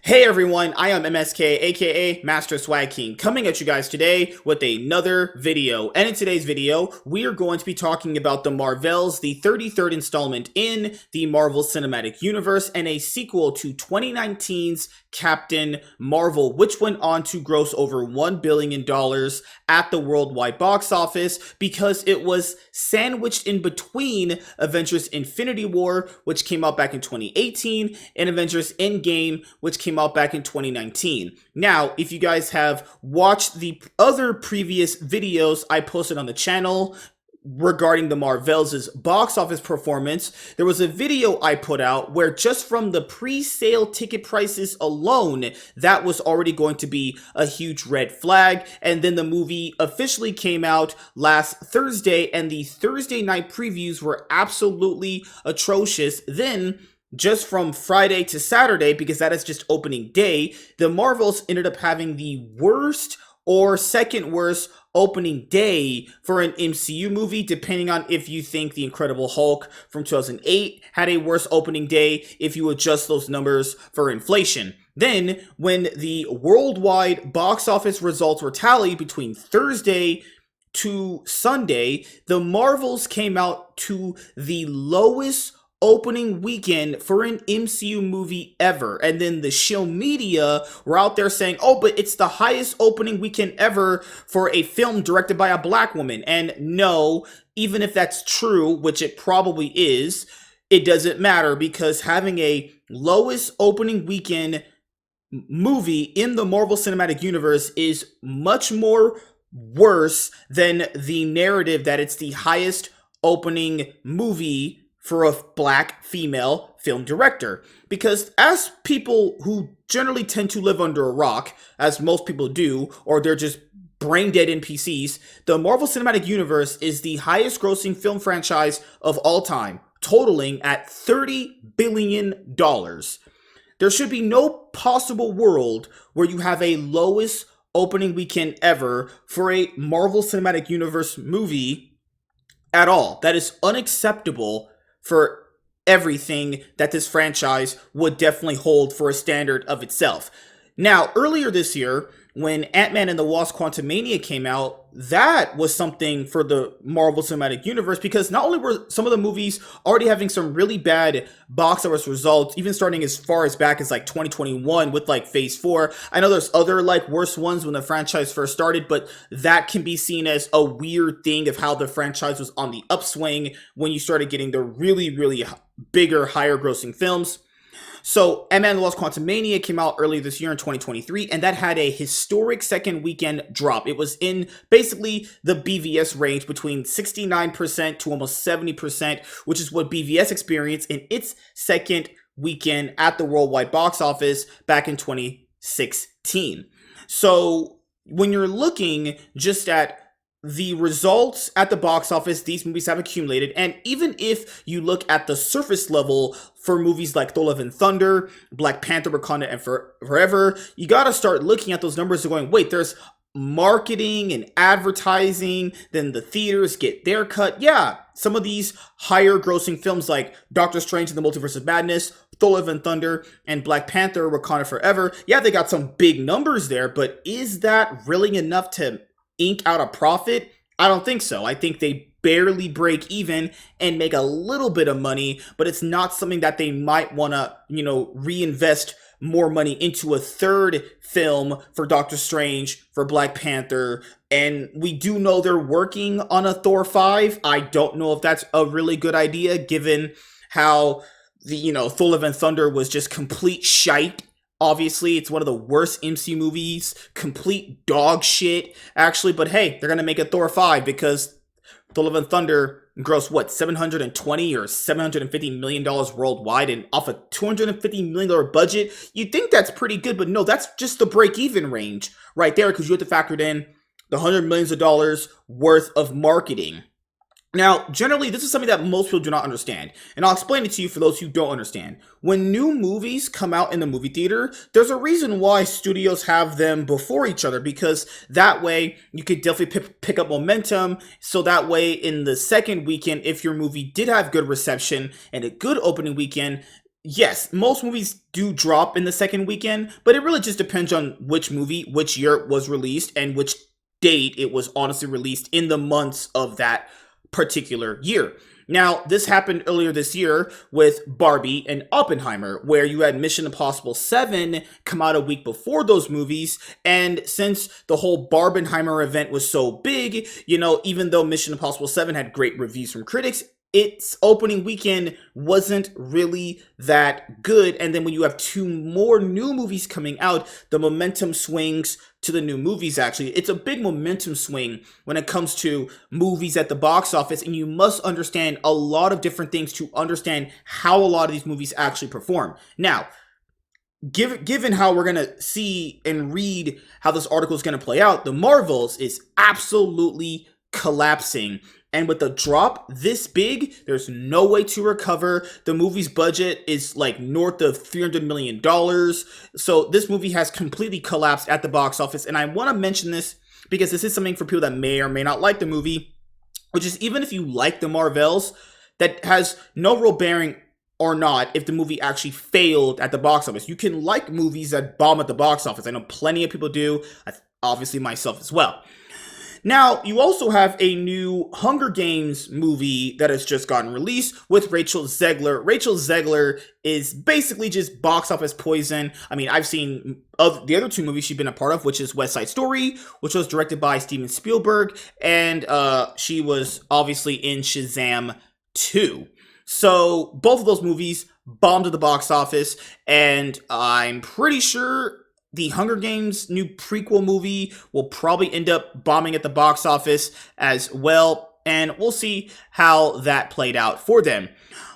Hey everyone, I am MSK, aka Master Swag King, coming at you guys today with another video. And in today's video, we are going to be talking about the Marvels, the 33rd installment in the Marvel Cinematic Universe, and a sequel to 2019's Captain Marvel, which went on to gross over $1 billion at the worldwide box office because it was sandwiched in between Avengers Infinity War, which came out back in 2018, and Avengers Endgame, which came out back in 2019. Now, if you guys have watched the other previous videos I posted on the channel regarding the Marvels' box office performance, there was a video I put out where just from the pre-sale ticket prices alone, that was already going to be a huge red flag. And then the movie officially came out last Thursday, and the Thursday night previews were absolutely atrocious. Then just from Friday to Saturday, because that is just opening day, the Marvels ended up having the worst or second worst opening day for an MCU movie, depending on if you think The Incredible Hulk from 2008 had a worse opening day, if you adjust those numbers for inflation. Then, when the worldwide box office results were tallied between Thursday to Sunday, the Marvels came out to the lowest opening weekend for an MCU movie ever. And then the shill media were out there saying, oh, but it's the highest opening weekend ever for a film directed by a black woman. And no, even if that's true, which it probably is, it doesn't matter, because having a lowest opening weekend movie in the Marvel Cinematic Universe is much more worse than the narrative that it's the highest opening movie for a black female film director. Because as people who generally tend to live under a rock, as most people do, or they're just brain dead NPCs, the Marvel Cinematic Universe is the highest grossing film franchise of all time, totaling at $30 billion. There should be no possible world where you have a lowest opening weekend ever for a Marvel Cinematic Universe movie at all. That is unacceptable for everything that this franchise would definitely hold for a standard of itself. Now, earlier this year, when Ant-Man and the Wasp: Quantumania came out, that was something for the Marvel Cinematic Universe, because not only were some of the movies already having some really bad box office results, even starting as far as back as like 2021 with like Phase 4. I know there's other like worse ones when the franchise first started, but that can be seen as a weird thing of how the franchise was on the upswing when you started getting the really bigger, higher grossing films. So, Ant-Man and the Wasp: Quantumania came out earlier this year in 2023, and that had a historic second weekend drop. It was in basically the BVS range between 69% to almost 70%, which is what BVS experienced in its second weekend at the worldwide box office back in 2016. So, when you're looking just at the results at the box office these movies have accumulated, and even if you look at the surface level for movies like Thor: Love and Thunder, Black Panther: Wakanda and Forever, you gotta start looking at those numbers and going, wait, there's marketing and advertising, then the theaters get their cut. Yeah, some of these higher grossing films like Doctor Strange and the Multiverse of Madness, Thor: Love and Thunder, and Black Panther: Wakanda Forever, yeah, they got some big numbers there, but is that really enough to ink out a profit? I don't think so. I think they barely break even and make a little bit of money, but it's not something that they might want to, reinvest more money into a third film for Doctor Strange, for Black Panther. And we do know they're working on a Thor 5. I don't know if that's a really good idea, given how the, Thor: Love and Thunder was just complete shite. Obviously, it's one of the worst MCU movies, complete dog shit, actually. But hey, they're going to make a Thor 5 because Thor: Love and Thunder grossed, what, $720 or $750 million worldwide, and off a $250 million budget, you'd think that's pretty good, but no, that's just the break-even range right there, because you have to factor in the $100 million worth of marketing. Now, generally, this is something that most people do not understand, and I'll explain it to you for those who don't understand. When new movies come out in the movie theater, there's a reason why studios have them before each other, because that way you could definitely pick up momentum, so that way in the second weekend, if your movie did have good reception and a good opening weekend, Yes, most movies do drop in the second weekend, but it really just depends on which movie, which year it was released, and which date it was honestly released in the months of that particular year. Now, this happened earlier this year with Barbie and Oppenheimer, where you had Mission Impossible 7 come out a week before those movies. And since the whole Barbenheimer event was so big, even though Mission Impossible 7 had great reviews from critics, its opening weekend wasn't really that good. And then when you have two more new movies coming out, the momentum swings to the new movies. Actually, it's a big momentum swing when it comes to movies at the box office, and you must understand a lot of different things to understand how a lot of these movies actually perform. Now, given how we're gonna see and read how this article is gonna play out, the Marvels is absolutely collapsing. And with the drop this big, there's no way to recover. The movie's budget is like north of $300 million. So this movie has completely collapsed at the box office. And I want to mention this because this is something for people that may or may not like the movie, which is even if you like the Marvels, that has no real bearing or not if the movie actually failed at the box office. You can like movies that bomb at the box office. I know plenty of people do, obviously myself as well. Now, you also have a new Hunger Games movie that has just gotten released with Rachel Zegler. Rachel Zegler is basically just box office poison. I mean, I've seen the other two movies she's been a part of, which is West Side Story, which was directed by Steven Spielberg, and she was obviously in Shazam 2. So both of those movies bombed at the box office, and I'm pretty sure the Hunger Games new prequel movie will probably end up bombing at the box office as well, and we'll see how that played out for them.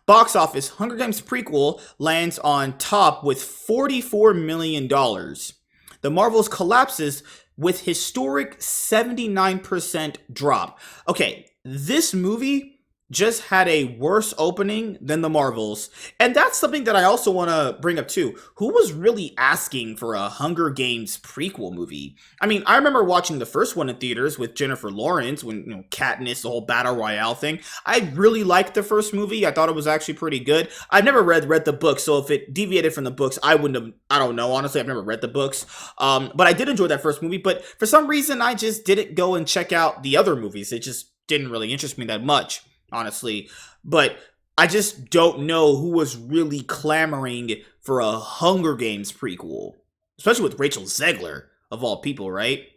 Box office, Hunger Games prequel lands on top with $44 million. The Marvels collapses with historic 79% drop. Okay, this movie just had a worse opening than the Marvels. And that's something that I also want to bring up too. Who was really asking for a Hunger Games prequel movie? I mean, I remember watching the first one in theaters with Jennifer Lawrence when, Katniss, the whole Battle Royale thing. I really liked the first movie. I thought it was actually pretty good. I've never read the book, so if it deviated from the books, I wouldn't have, I don't know. Honestly, I've never read the books. But I did enjoy that first movie, but for some reason, I just didn't go and check out the other movies. It just didn't really interest me that much, honestly. But I just don't know who was really clamoring for a Hunger Games prequel, especially with Rachel Zegler, of all people, right?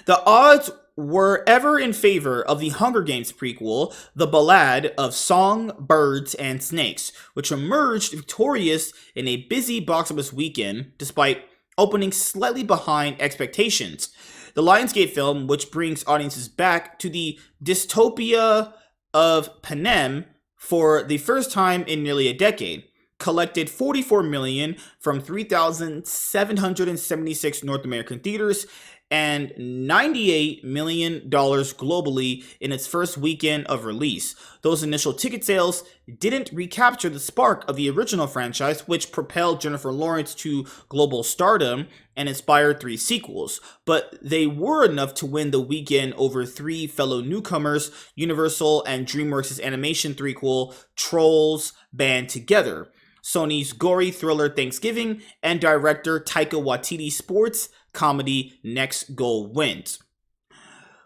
The odds were ever in favor of the Hunger Games prequel, The Ballad of Song, Birds, and Snakes, which emerged victorious in a busy box office weekend, despite opening slightly behind expectations. The Lionsgate film, which brings audiences back to the dystopia of Panem for the first time in nearly a decade, collected $44 million from 3,776 North American theaters and $98 million globally in its first weekend of release. Those initial ticket sales didn't recapture the spark of the original franchise, which propelled Jennifer Lawrence to global stardom and inspired 3 sequels, but they were enough to win the weekend over 3 fellow newcomers, Universal and DreamWorks' animation threequel, Trolls Band Together, Sony's gory thriller Thanksgiving, and director Taika Waititi's sports comedy Next Goal Wins.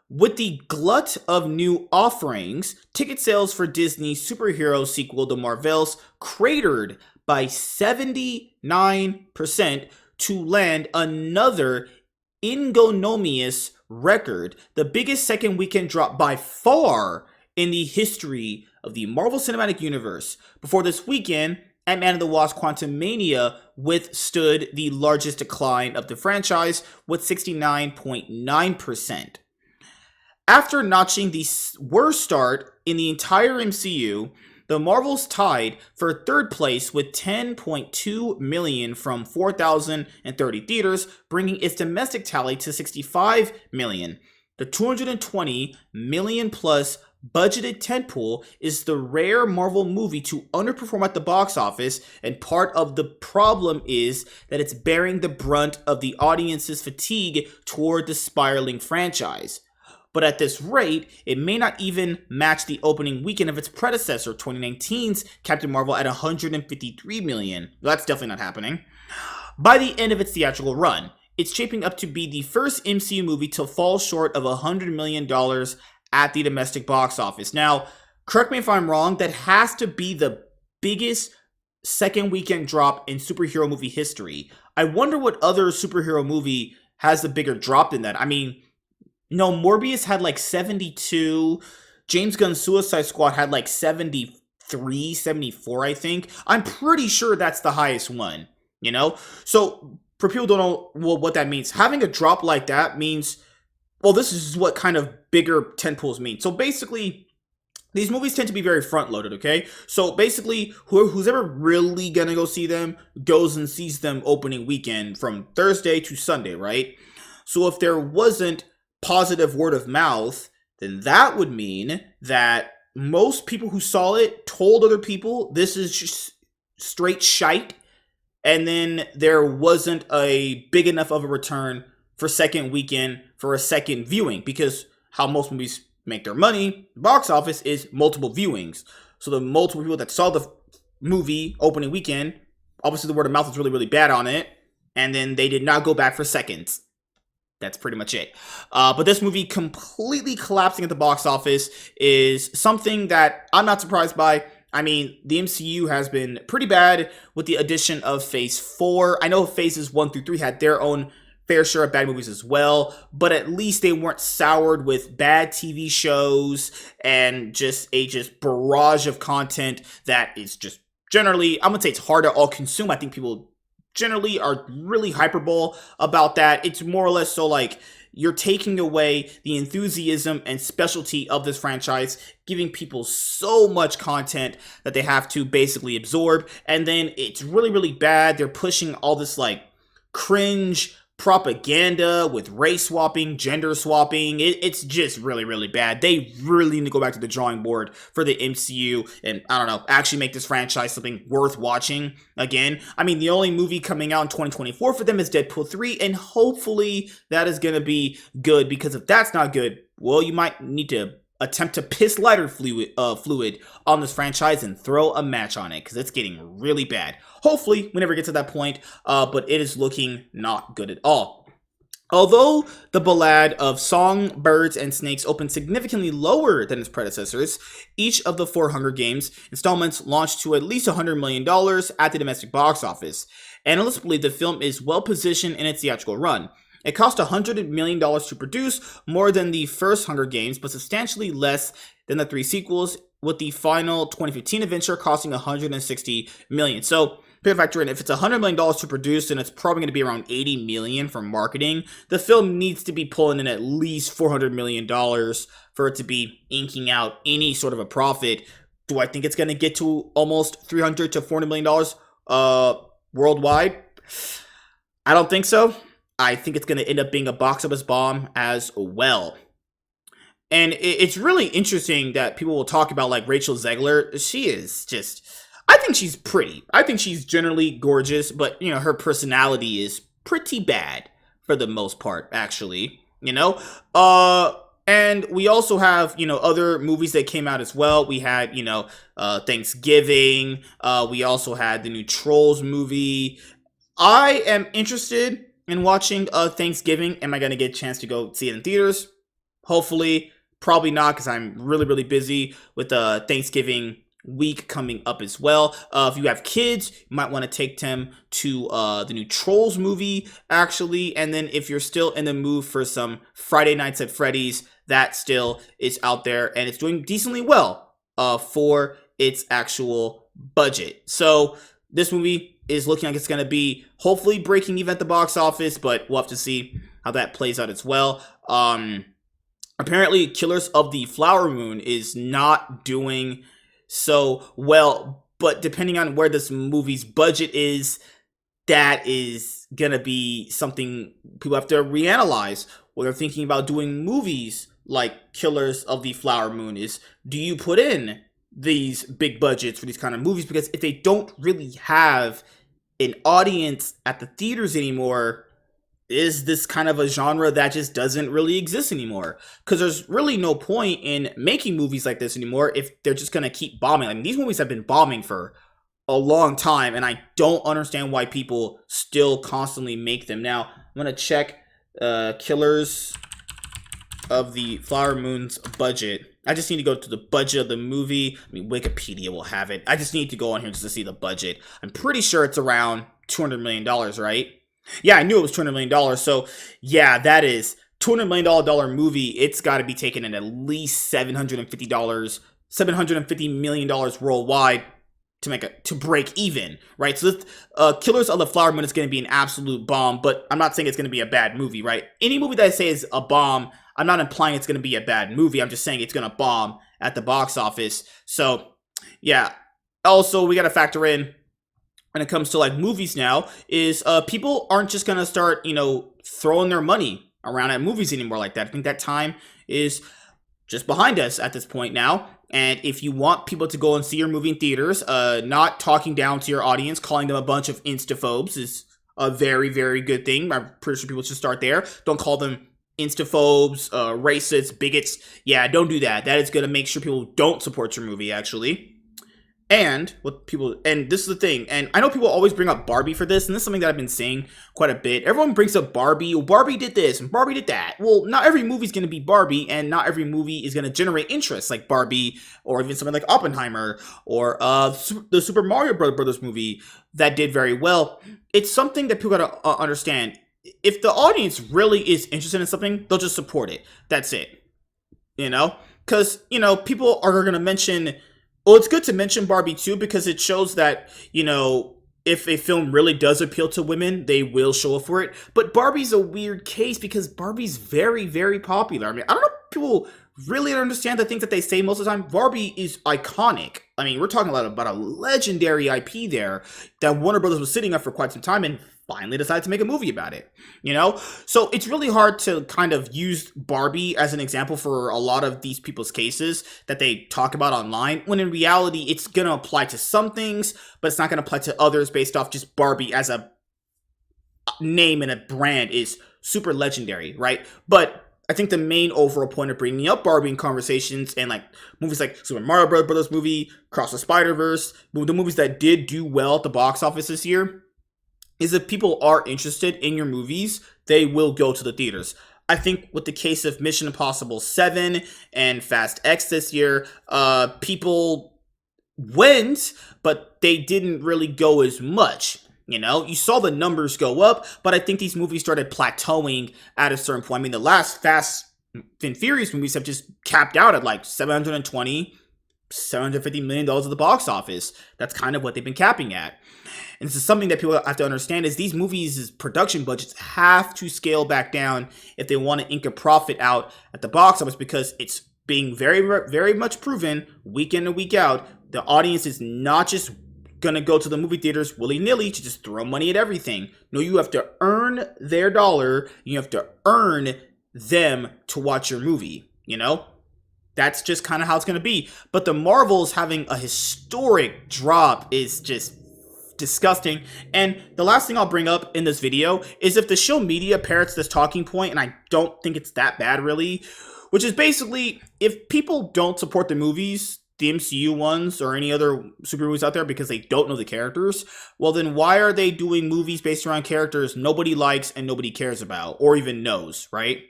With the glut of new offerings, ticket sales for Disney's superhero sequel The Marvels cratered by 79% to land another ignominious record, the biggest second weekend drop by far in the history of the Marvel Cinematic Universe. Before this weekend, Ant-Man and the Wasp: Quantumania withstood the largest decline of the franchise with 69.9%. After notching the worst start in the entire MCU, the Marvels tied for third place with $10.2 million from 4,030 theaters, bringing its domestic tally to $65 million. The $220 million plus budgeted tentpole is the rare Marvel movie to underperform at the box office, and part of the problem is that it's bearing the brunt of the audience's fatigue toward the spiraling franchise. but at this rate, it may not even match the opening weekend of its predecessor, 2019's Captain Marvel, at 153 million. Well, that's definitely not happening. By the end of its theatrical run, it's shaping up to be the first MCU movie to fall short of $100 million at the domestic box office. Now, correct me if I'm wrong, that has to be the biggest second weekend drop in superhero movie history. I wonder what other superhero movie has a bigger drop than that. I mean, no, Morbius had like 72. James Gunn's Suicide Squad had like 73, 74, I think. I'm pretty sure that's the highest one, you know? So, for people who don't know what that means, having a drop like that means, well, this is what kind of bigger tentpoles mean. So basically, these movies tend to be very front-loaded, okay? So basically, who's ever really gonna go see them goes and sees them opening weekend from Thursday to Sunday, right? So if there wasn't positive word of mouth, then that would mean that most people who saw it told other people this is just straight shite, and then there wasn't a big enough of a return for second weekend for a second viewing, because how most movies make their money, box office, is multiple viewings. So the multiple people that saw the movie opening weekend, obviously the word of mouth was really, really bad on it, and then they did not go back for seconds. That's pretty much it. But this movie completely collapsing at the box office is something that I'm not surprised by. I mean, the MCU has been pretty bad with the addition of Phase 4. I know Phases 1 through 3 had their own fair share of bad movies as well, but at least they weren't soured with bad TV shows and just a barrage of content that is just generally, I'm gonna say it's hard to all consume. I think people generally are really hyperbole about that. It's more or less so like you're taking away the enthusiasm and specialty of this franchise, giving people so much content that they have to basically absorb, and then it's really, really bad. They're pushing all this like cringe propaganda with race swapping, gender swapping. It's just really, really bad. They really need to go back to the drawing board for the MCU and, I don't know, actually make this franchise something worth watching again. I mean, the only movie coming out in 2024 for them is Deadpool 3, and hopefully that is going to be good, because if that's not good, well, you might need to attempt to piss lighter fluid on this franchise and throw a match on it, because it's getting really bad. Hopefully we never get to that point, but it is looking not good at all. Although the Ballad of Songbirds and Snakes opened significantly lower than its predecessors, each of the 4 Hunger Games installments launched to at least $100 million at the domestic box office. Analysts believe the film is well positioned in its theatrical run. It cost $100 million to produce, more than the first Hunger Games, but substantially less than the 3 sequels, with the final 2015 adventure costing $160 million. So, factor in, if it's $100 million to produce, then it's probably going to be around $80 million for marketing. The film needs to be pulling in at least $400 million for it to be inking out any sort of a profit. Do I think it's going to get to almost $300 to $400 million worldwide? I don't think so. I think it's going to end up being a box office bomb as well. And it's really interesting that people will talk about like Rachel Zegler. She is just, I think she's pretty. I think she's generally gorgeous, but you know, her personality is pretty bad for the most part, actually, you know? And we also have, you know, other movies that came out as well. We had, you know, Thanksgiving. We also had the new Trolls movie. I am interested in watching Thanksgiving. Am I going to get a chance to go see it in theaters? Hopefully. Probably not, because I'm really, really busy with Thanksgiving week coming up as well. If you have kids, you might want to take them to the new Trolls movie, actually. And then if you're still in the mood for some Friday Nights at Freddy's, that still is out there, and it's doing decently well for its actual budget. So this movie is looking like it's going to be hopefully breaking even at the box office, but we'll have to see how that plays out as well. Apparently, Killers of the Flower Moon is not doing so well, but depending on where this movie's budget is, that is gonna be something people have to reanalyze when they're thinking about doing movies like Killers of the Flower Moon. Is, do you put in these big budgets for these kind of movies? Because if they don't really have an audience at the theaters anymore, is this kind of a genre that just doesn't really exist anymore. Because there's really no point in making movies like this anymore if they're just going to keep bombing. I mean, these movies have been bombing for a long time, and I don't understand why people still constantly make them. Now, I'm going to check Killers of the Flower Moon's budget. I just need to go to the budget of the movie. I mean, Wikipedia will have it. I just need to go on here just to see the budget. I'm pretty sure it's around $200 million, right? Yeah, I knew it was $200 million. So, yeah, that is $200 million movie. It's got to be taken in at least $750 million worldwide to break even, right? So, Killers of the Flower Moon is going to be an absolute bomb, but I'm not saying it's going to be a bad movie, right? Any movie that I say is a bomb, I'm not implying it's going to be a bad movie. I'm just saying it's going to bomb at the box office. So, yeah. Also, we got to factor in, when it comes to like movies now, is people aren't just gonna start throwing their money around at movies anymore like that. I think that time is just behind us at this point now. And if you want people to go and see your movie in theaters, not talking down to your audience, calling them a bunch of instaphobes is a very, very good thing. I'm pretty sure people should start there. Don't call them instaphobes, racists, bigots. Yeah, don't do that. That is gonna make sure people don't support your movie, actually. And this is the thing, and I know people always bring up Barbie for this, and this is something that I've been saying quite a bit. Everyone brings up Barbie. Well, Barbie did this, and Barbie did that. Well, not every movie's going to be Barbie, and not every movie is going to generate interest like Barbie, or even something like Oppenheimer, or the Super Mario Brothers movie that did very well. It's something that people got to understand. If the audience really is interested in something, they'll just support it. That's it. Because, people are going to mention... Well, it's good to mention Barbie too, because it shows that, if a film really does appeal to women, they will show up for it. But Barbie's a weird case because Barbie's very, very popular. I mean, I don't know if people really understand the things that they say most of the time. Barbie is iconic. I mean, we're talking about a legendary IP there that Warner Brothers was sitting up for quite some time and finally decided to make a movie about it, So it's really hard to kind of use Barbie as an example for a lot of these people's cases that they talk about online, when in reality, it's going to apply to some things, but it's not going to apply to others based off just Barbie as a name and a brand is super legendary, right? But I think the main overall point of bringing up Barbie in conversations and like movies like Super Mario Brothers movie, Cross the Spider-Verse, the movies that did do well at the box office this year, is if people are interested in your movies, they will go to the theaters. I think with the case of Mission Impossible 7 and Fast X this year, people went, but they didn't really go as much. You saw the numbers go up, but I think these movies started plateauing at a certain point. I mean, the last Fast and Furious movies have just capped out at like $750 million at the box office. That's kind of what they've been capping at. And this is something that people have to understand, is these movies' production budgets have to scale back down if they want to ink a profit out at the box office, because it's being very, very much proven week in and week out. The audience is not just going to go to the movie theaters willy-nilly to just throw money at everything. No, you have to earn their dollar. You have to earn them to watch your movie, That's just kind of how it's going to be. But the Marvels having a historic drop is just disgusting. And the last thing I'll bring up in this video is if the show media parrots this talking point, and I don't think it's that bad really, which is basically, if people don't support the movies, the MCU ones or any other super movies out there, because they don't know the characters, well then why are they doing movies based around characters nobody likes and nobody cares about or even knows, right?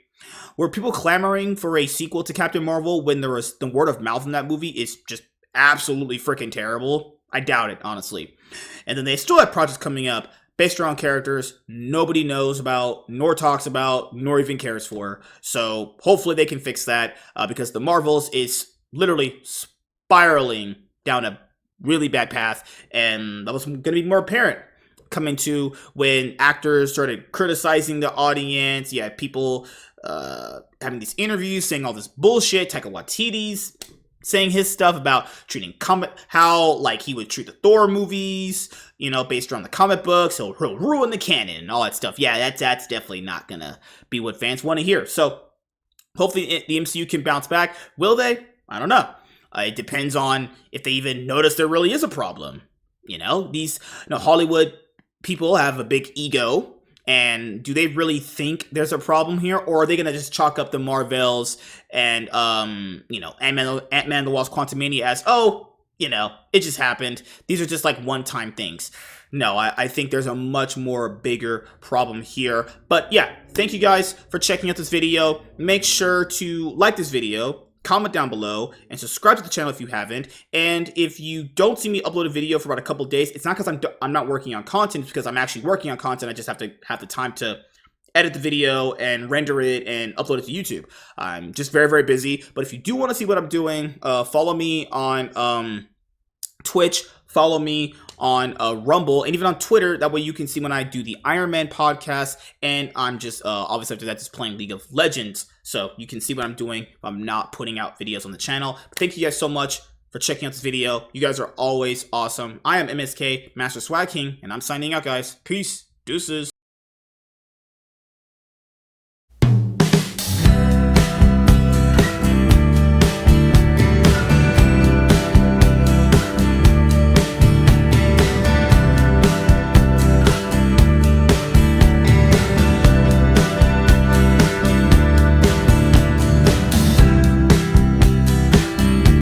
Were people clamoring for a sequel to Captain Marvel when there was the word of mouth in that movie is just absolutely freaking terrible? I doubt it, honestly. And then they still have projects coming up based around characters nobody knows about, nor talks about, nor even cares for. So hopefully they can fix that, because the Marvels is literally spiraling down a really bad path. And that was going to be more apparent coming to when actors started criticizing the audience. You had people having these interviews saying all this bullshit. Taika Waititi's saying his stuff about treating how like he would treat the Thor movies, based around the comic books. He'll ruin the canon and all that stuff. Yeah, that's definitely not gonna be what fans want to hear. So hopefully the MCU can bounce back. Will they? I don't know. It depends on if they even notice there really is a problem. These Hollywood people have a big ego, And do they really think there's a problem here, or are they gonna just chalk up the Marvels and you know, Ant-Man and the Wasp: Quantumania as, oh, you know, it just happened. These are just like one-time things. No, I think there's a much more bigger problem here. But yeah, thank you guys for checking out this video. Make sure to like this video, comment down below, and subscribe to the channel if you haven't. And if you don't see me upload a video for about a couple of days, it's not because I'm not working on content, it's because I'm actually working on content. I just have to have the time to edit the video and render it and upload it to YouTube. I'm just very, very busy. But if you do want to see what I'm doing, follow me on Twitch, follow me on Rumble, and even on Twitter. That way you can see when I do the Iron Man podcast, and I'm just obviously after that just playing League of Legends, so you can see what I'm doing if I'm not putting out videos on the channel. But thank you guys so much for checking out this video. You guys are always awesome. I am MSK, Master Swag King, and I'm signing out, guys. Peace. Deuces.